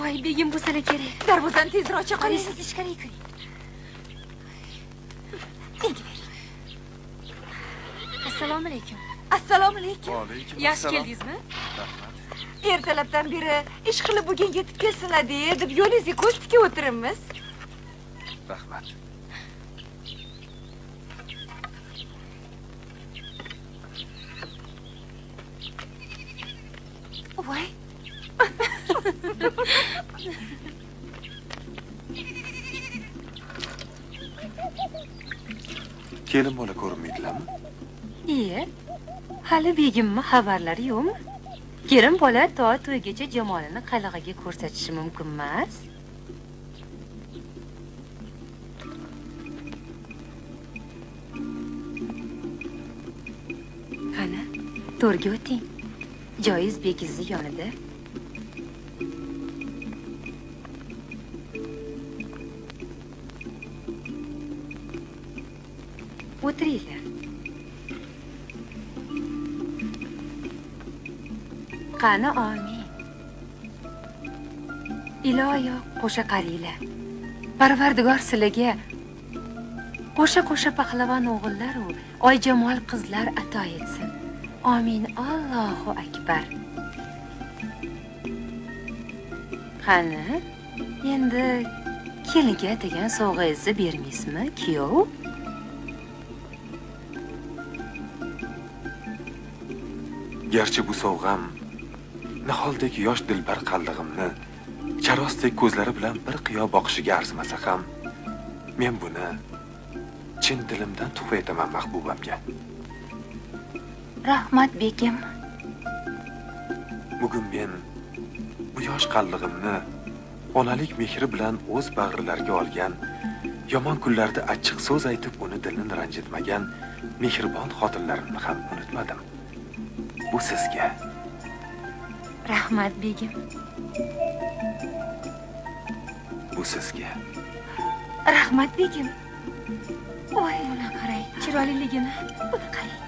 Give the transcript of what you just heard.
voy begim bo'lsa kerak. Darvozani tezroq ocha qoling. Siz ichkariga kiring. Assalomu alaykum. Assalomu alaykum. Va alaykum Yaxshi assalom. keldingizmi? Rahmat. Ertalabdan beri ish qilib bugun yetib kelsinlar deb yo'lingizga ko'z tikib o'tiribmiz. Rahmat. Voy. Kelin bola ko'rinmaydilarmi? Iye. Hali begimmi xabarlari yo'qmi? Kelin bola to to'ygacha jamolini qalag'iga ko'rsatishi mumkin emas. Qani, to'rga o'ting. Joiz begizni yonida. O'tiringlar. Qani omin. Iloyo qo'sha qaranglar. Parvardigor sizlarga qo'sha pahlavon o'g'illar u oyjamol qizlar ato etsin. Amin. Allohu akbar. Qani, endi kelinga degan sovg'angizni bermaysizmi, kuyov? Garchi bu sovg'am niholdek yosh dilbar qallig'imni charosdek ko'zlari bilan bir qiyo boqishiga arzimasa ham, men buni chin dilimdan tuhfa etaman mahbubamga. Rahmat begim. Bugun men bu yosh qallig'imni onalik mehri bilan o'z bag'rilariga olgan, yomon kunlarda achchiq so'z aytib uni dilini ranjitmagan mehribon xotinlarimni ham unutmadim. Bu sizga. Rahmat begim. Bu sizga. Rahmat begim. Voy, buni qarang, chiroyliligini. Buni qarang.